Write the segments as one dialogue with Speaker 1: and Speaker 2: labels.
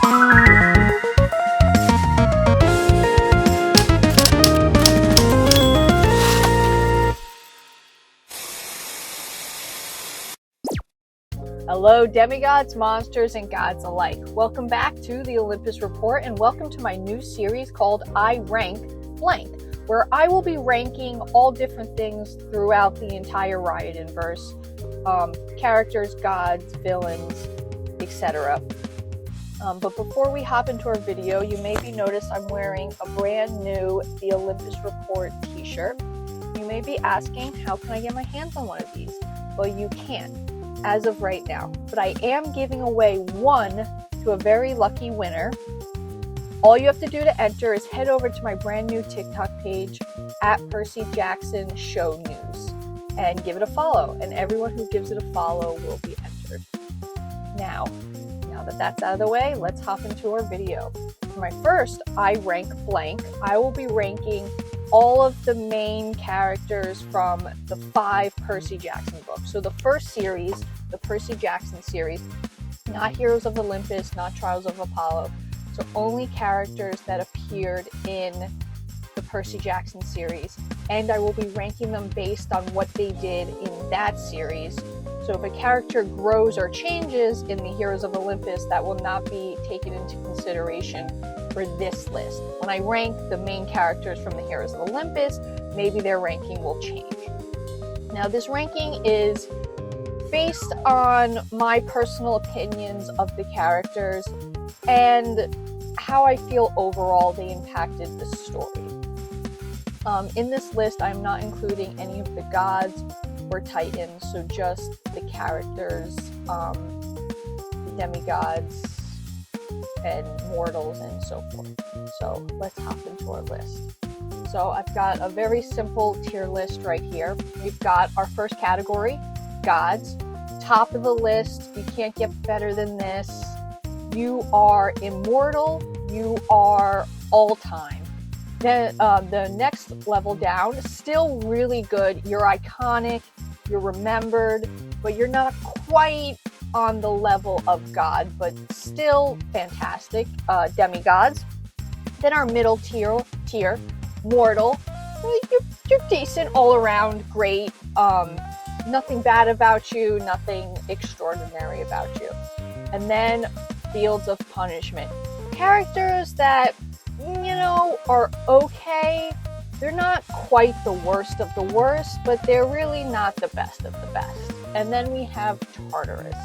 Speaker 1: Hello demigods, monsters, and gods alike. Welcome back to the Olympus Report, and welcome to my new series called I Rank Blank, where I will be ranking all different things throughout the entire RiordanVerse. Characters, gods, villains, etc. But before we hop into our video, you may be noticed I'm wearing a brand new The Olympus Report t-shirt. You may be asking, how can I get my hands on one of these? Well, you can, as of right now, but I am giving away one to a very lucky winner. All you have to do to enter is head over to my brand new TikTok page at Percy Jackson Show News and give it a follow, and everyone who gives it a follow will be entered. Now that that's out of the way, let's hop into our video. For my first I Rank Blank, I will be ranking all of the main characters from the 5 Percy Jackson books. So the first series, the Percy Jackson series, not Heroes of Olympus, not Trials of Apollo, so only characters that appeared in the Percy Jackson series, and I will be ranking them based on what they did in that series. So if a character grows or changes in the Heroes of Olympus, that will not be taken into consideration for this list. When I rank the main characters from the Heroes of Olympus, maybe their ranking will change. Now, this ranking is based on my personal opinions of the characters and how I feel overall they impacted the story. In this list, I'm not including any of the gods or titans, so just the characters, the demigods, and mortals, and so forth. So let's hop into our list. So I've got a very simple tier list right here. We've got our first category, gods. Top of the list, you can't get better than this. You are immortal, you are all time. Then the next level down, still really good. You're iconic, you're remembered, but you're not quite on the level of God, but still fantastic. Demigods. Then our middle tier, mortal. You're decent all around, great. Nothing bad about you, nothing extraordinary about you. And then Fields of Punishment. Characters that, are okay. They're not quite the worst of the worst, but they're really not the best of the best. And then we have Tartarus.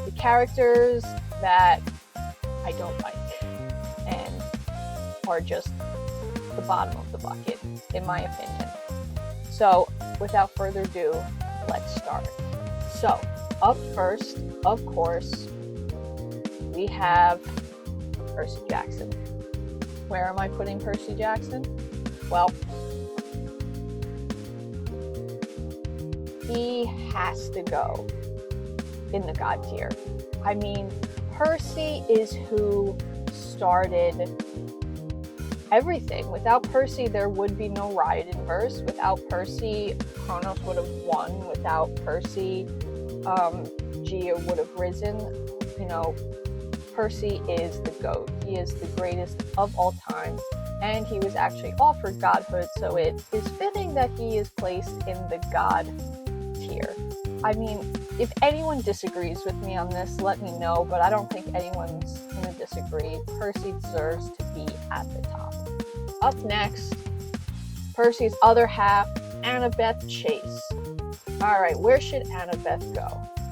Speaker 1: The characters that I don't like and are just the bottom of the bucket, in my opinion. So, without further ado, let's start. So, up first, of course, we have Percy Jackson. Where am I putting Percy Jackson? Well, he has to go in the God tier. I mean, Percy is who started everything. Without Percy, there would be no RiordanVerse. Without Percy, Kronos would have won. Without Percy, Gia would have risen. Percy is the GOAT. He is the greatest of all time, and he was actually offered godhood, so it is fitting that he is placed in the God tier. I mean, if anyone disagrees with me on this, let me know, but I don't think anyone's going to disagree. Percy deserves to be at the top. Up next, Percy's other half, Annabeth Chase. Alright, where should Annabeth go?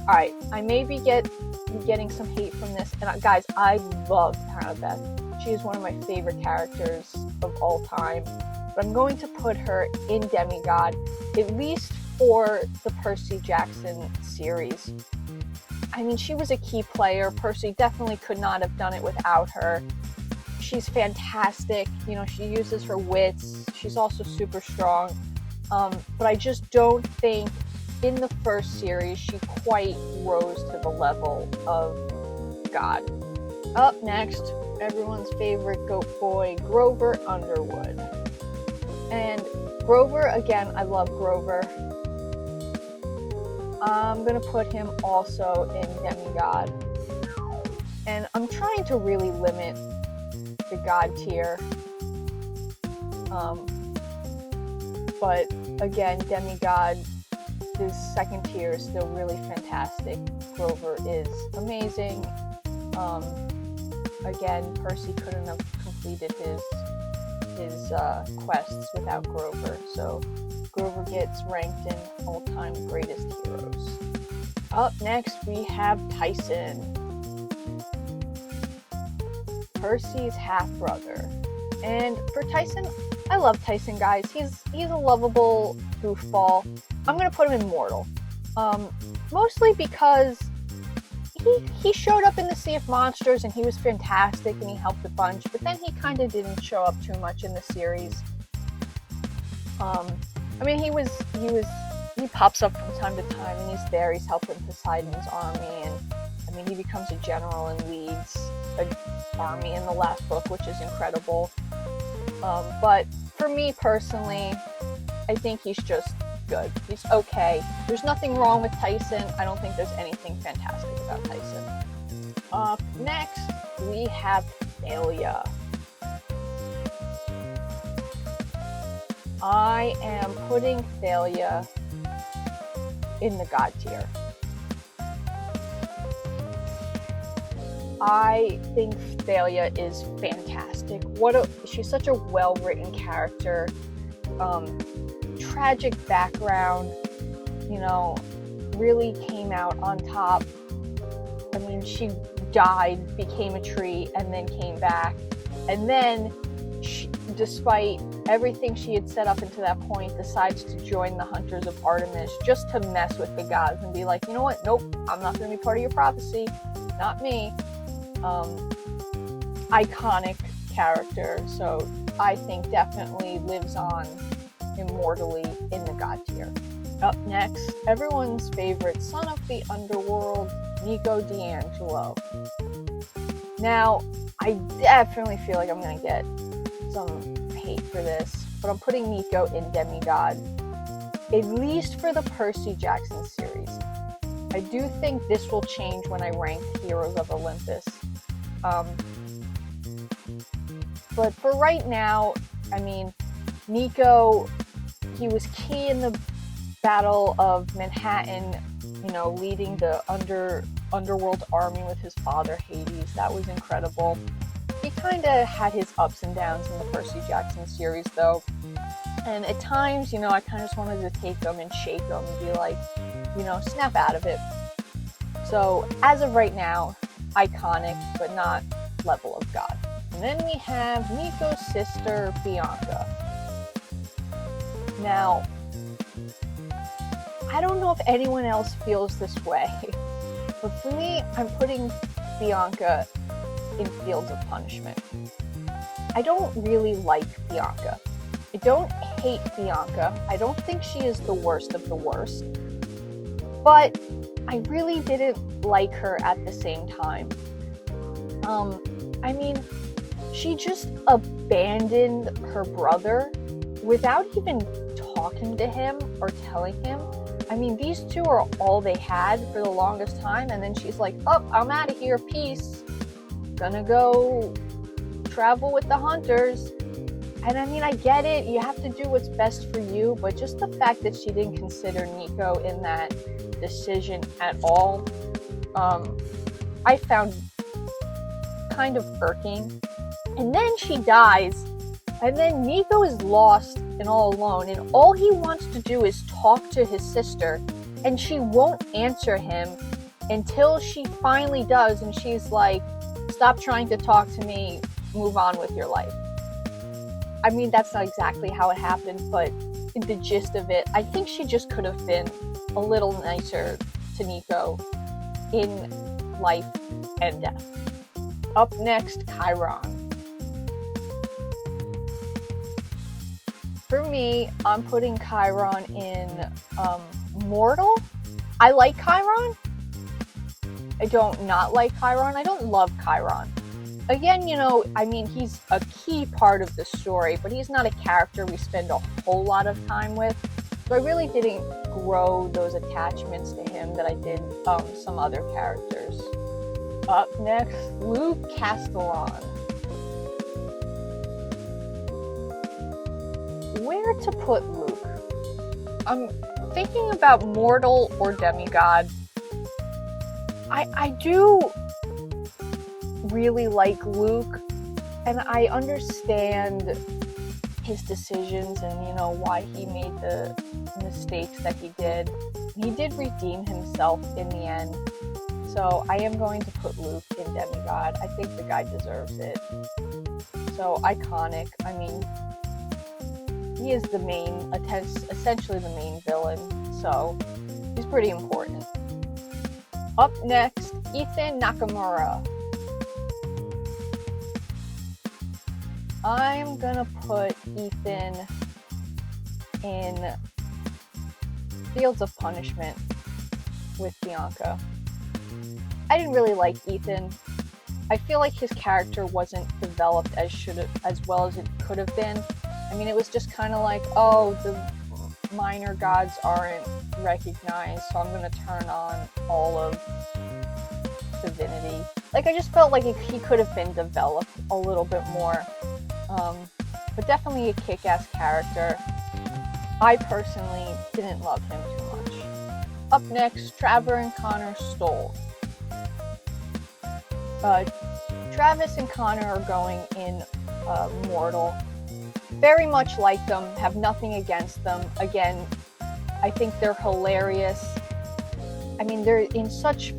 Speaker 1: Alright, I may be getting some hate from this, and guys, I love Annabeth. She is one of my favorite characters of all time, but I'm going to put her in demigod, at least for the Percy Jackson series. I mean, she was a key player. Percy definitely could not have done it without her. She's fantastic. She uses her wits. She's also super strong. But I just don't think in the first series she quite rose to the level of God. Up next, everyone's favorite goat boy, Grover Underwood. And Grover, again, I love Grover. I'm going to put him also in demigod. And I'm trying to really limit the God tier. But again, demigod, this second tier is still really fantastic. Grover is amazing. Again, Percy couldn't have completed his quests without Grover, so Grover gets ranked in all-time greatest heroes. Up next, we have Tyson, Percy's half-brother. And for Tyson, I love Tyson, guys. He's a lovable goofball. I'm gonna put him in mortal, mostly because he showed up in the Sea of Monsters and he was fantastic and he helped a bunch, but then he kind of didn't show up too much in the series. I mean, he pops up from time to time and he's there. He's helping Poseidon's army, and I mean, he becomes a general and leads an army in the last book, which is incredible. But for me personally, I think he's just good. He's okay. There's nothing wrong with Tyson. I don't think there's anything fantastic about Tyson. Next, we have Thalia. I am putting Thalia in the God tier. I think Thalia is fantastic. She's such a well-written character. Tragic background, really came out on top. I mean, she died, became a tree, and then came back. And then, despite everything she had set up until that point, decides to join the Hunters of Artemis just to mess with the gods and be like, you know what? Nope, I'm not going to be part of your prophecy. Not me. Iconic character, so I think definitely lives on immortally in the God tier. Up next, everyone's favorite son of the underworld, Nico D'Angelo. Now, I definitely feel like I'm going to get some hate for this, but I'm putting Nico in demigod, at least for the Percy Jackson series. I do think this will change when I rank Heroes of Olympus. But for right now, I mean, Nico, he was key in the Battle of Manhattan, leading the underworld army with his father, Hades. That was incredible. He kind of had his ups and downs in the Percy Jackson series, though. And at times, I kind of just wanted to take him and shake him and be like, snap out of it. So, as of right now, iconic, but not level of God. And then we have Nico's sister, Bianca. Now, I don't know if anyone else feels this way, but for me, I'm putting Bianca in Fields of Punishment. I don't really like Bianca. I don't hate Bianca. I don't think she is the worst of the worst. But I really didn't like her at the same time. I mean, she just abandoned her brother without even talking to him or telling him. I mean, these two are all they had for the longest time, and then she's like, oh, I'm out of here, peace. Gonna go travel with the hunters. And I mean, I get it, you have to do what's best for you, but just the fact that she didn't consider Nico in that decision at all, I found kind of irking. And then she dies, and then Nico is lost and all alone, and all he wants to do is talk to his sister, and she won't answer him until she finally does, and she's like, stop trying to talk to me, move on with your life. I mean, that's not exactly how it happened, but the gist of it, I think she just could have been a little nicer to Nico in life and death. Up next, Chiron. For me, I'm putting Chiron in mortal. I like Chiron. I don't not like Chiron. I don't love Chiron. Again, I mean, he's a key part of the story, but he's not a character we spend a whole lot of time with. So I really didn't grow those attachments to him that I did some other characters. Up next, Luke Castellan. Where to put Luke? I'm thinking about mortal or demigod. I do really like Luke, and I understand his decisions and, you know, why he made the mistakes that he did. He did redeem himself in the end. So I am going to put Luke in demigod. I think the guy deserves it. So iconic. I mean, he is the main, essentially the main villain. So he's pretty important. Up next, Ethan Nakamura. I'm gonna put Ethan in Fields of Punishment with Bianca. I didn't really like Ethan. I feel like his character wasn't developed as well as it could have been. I mean, it was just kind of like, oh, the minor gods aren't recognized, so I'm gonna turn on all of divinity. Like, I just felt like he could have been developed a little bit more. But definitely a kick-ass character. I personally didn't love him too much. Up next, Trevor and Connor Stoll. Travis and Connor are going in mortal. Very much like them, have nothing against them. Again, I think they're hilarious. I mean, they're in such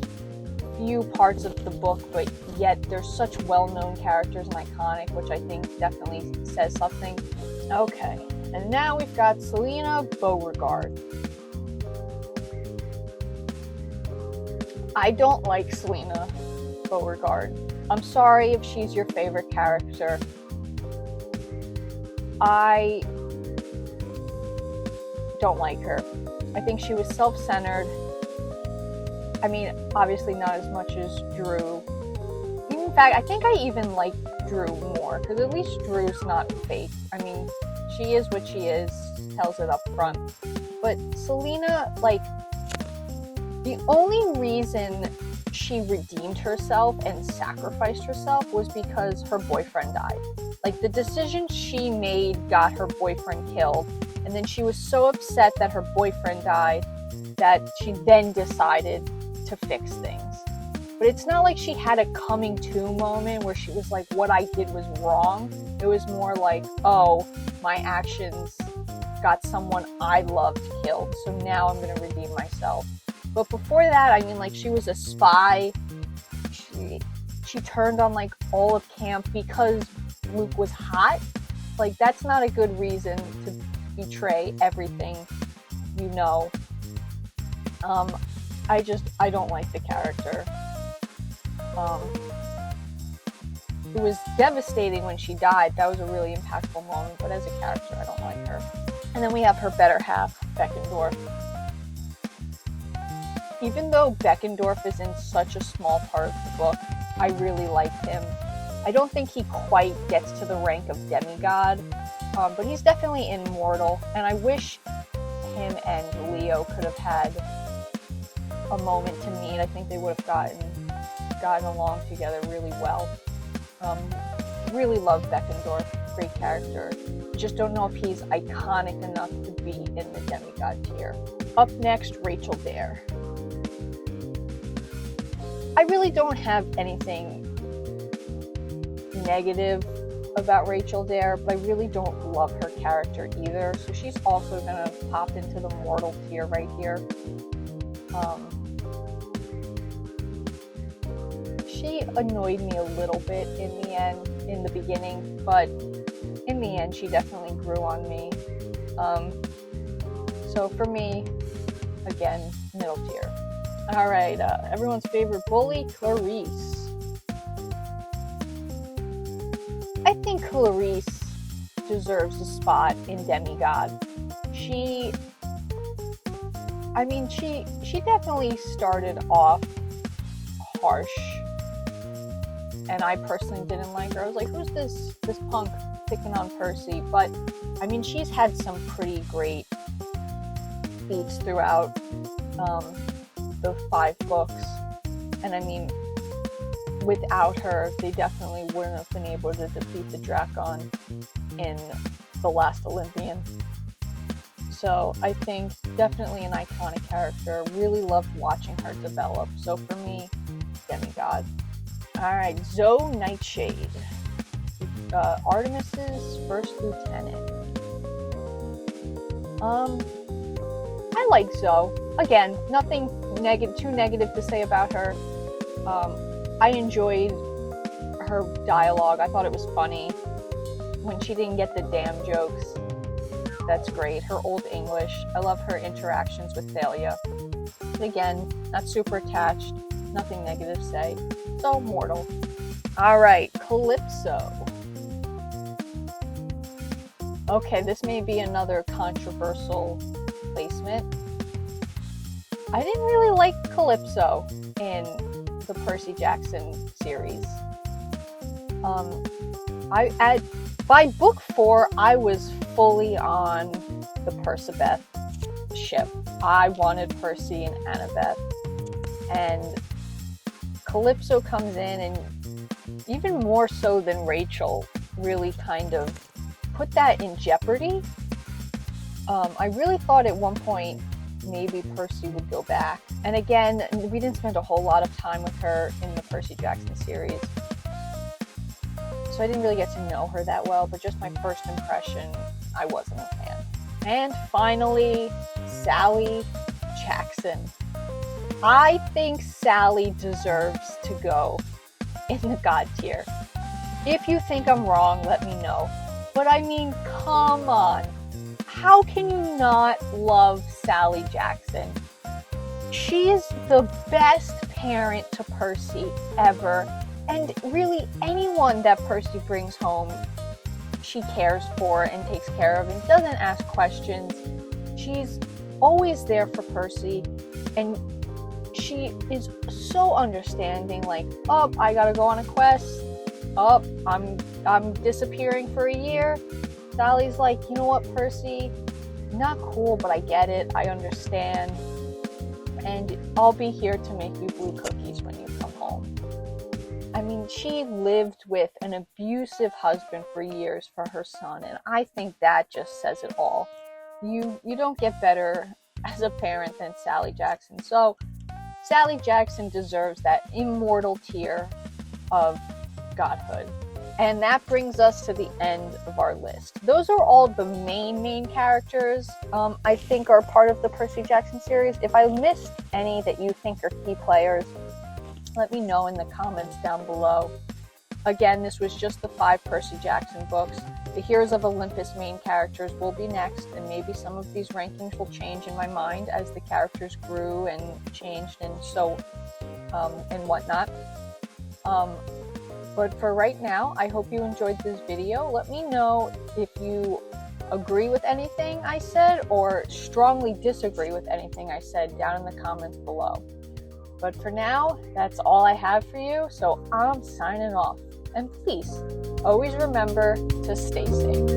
Speaker 1: few parts of the book, but yet they're such well-known characters and iconic, which I think definitely says something. Okay, and now we've got Selena Beauregard. I don't like Selena Beauregard. I'm sorry if she's your favorite character. I don't like her. I think she was self-centered. I mean, obviously not as much as Drew. In fact, I think I even like Drew more, because at least Drew's not fake. I mean, she is what she is, tells it up front. But Selena, like, the only reason she redeemed herself and sacrificed herself was because her boyfriend died. Like, the decision she made got her boyfriend killed, and then she was so upset that her boyfriend died that she then decided to fix things. But it's not like she had a coming to moment where she was like, what I did was wrong. It was more like, oh, my actions got someone I loved killed, so now I'm going to redeem myself. But before that, I mean, like, she was a spy. She turned on, like, all of camp because Luke was hot. Like, that's not a good reason to betray everything you know. I don't like the character. It was devastating when she died. That was a really impactful moment, but as a character, I don't like her. And then we have her better half, Beckendorf. Even though Beckendorf is in such a small part of the book, I really like him. I don't think he quite gets to the rank of demigod, but he's definitely immortal, and I wish him and Leo could have had a moment to meet. I think they would have gotten along together really well. Really love Beckendorf, great character. Just don't know if he's iconic enough to be in the demigod tier. Up next, Rachel Dare. I really don't have anything negative about Rachel Dare, but I really don't love her character either, so she's also going to pop into the mortal tier right here. She annoyed me a little bit in the beginning, but in the end she definitely grew on me. So for me, again, middle tier. Alright, everyone's favorite bully, Clarice. I think Clarice deserves a spot in demigod. She definitely started off harsh, and I personally didn't like her. I was like, who's this punk picking on Percy? But I mean, she's had some pretty great beats throughout the 5 books, and I mean, without her, they definitely wouldn't have been able to defeat the Drakon in The Last Olympian. So I think definitely an iconic character. Really loved watching her develop. So for me, demigod. Alright, Zoe Nightshade. Artemis's first lieutenant. I like Zoe. Again, nothing too negative to say about her. I enjoyed her dialogue. I thought it was funny. When she didn't get the damn jokes, that's great. Her old English. I love her interactions with Thalia. Again, not super attached. Nothing negative to say. So, mortal. Alright, Calypso. Okay, this may be another controversial placement. I didn't really like Calypso in the Percy Jackson series. By book 4, I was fully on the Percabeth ship. I wanted Percy and Annabeth. And Calypso comes in and even more so than Rachel really kind of put that in jeopardy. I really thought at one point maybe Percy would go back. And again, we didn't spend a whole lot of time with her in the Percy Jackson series. So I didn't really get to know her that well, but just my first impression, I wasn't a fan. And finally, Sally Jackson. I think Sally deserves to go in the God tier. If you think I'm wrong, let me know. But I mean, come on. How can you not love Sally Jackson? She is the best parent to Percy ever. And really, anyone that Percy brings home, she cares for and takes care of and doesn't ask questions. She's always there for Percy. And she is so understanding, like, oh, I gotta go on a quest. Oh, I'm disappearing for a year. Sally's like, you know what, Percy? Not cool, but I get it. I understand. And I'll be here to make you blue cookies when you come home. I mean, she lived with an abusive husband for years for her son, and I think that just says it all. You don't get better as a parent than Sally Jackson. So Sally Jackson deserves that immortal tier of godhood. And that brings us to the end of our list. Those are all the main characters I think are part of the Percy Jackson series. If I missed any that you think are key players, let me know in the comments down below. Again, this was just the 5 Percy Jackson books. The Heroes of Olympus main characters will be next, and maybe some of these rankings will change in my mind as the characters grew and changed and so and whatnot. But for right now, I hope you enjoyed this video. Let me know if you agree with anything I said or strongly disagree with anything I said down in the comments below. But for now, that's all I have for you, so I'm signing off. And please, always remember to stay safe.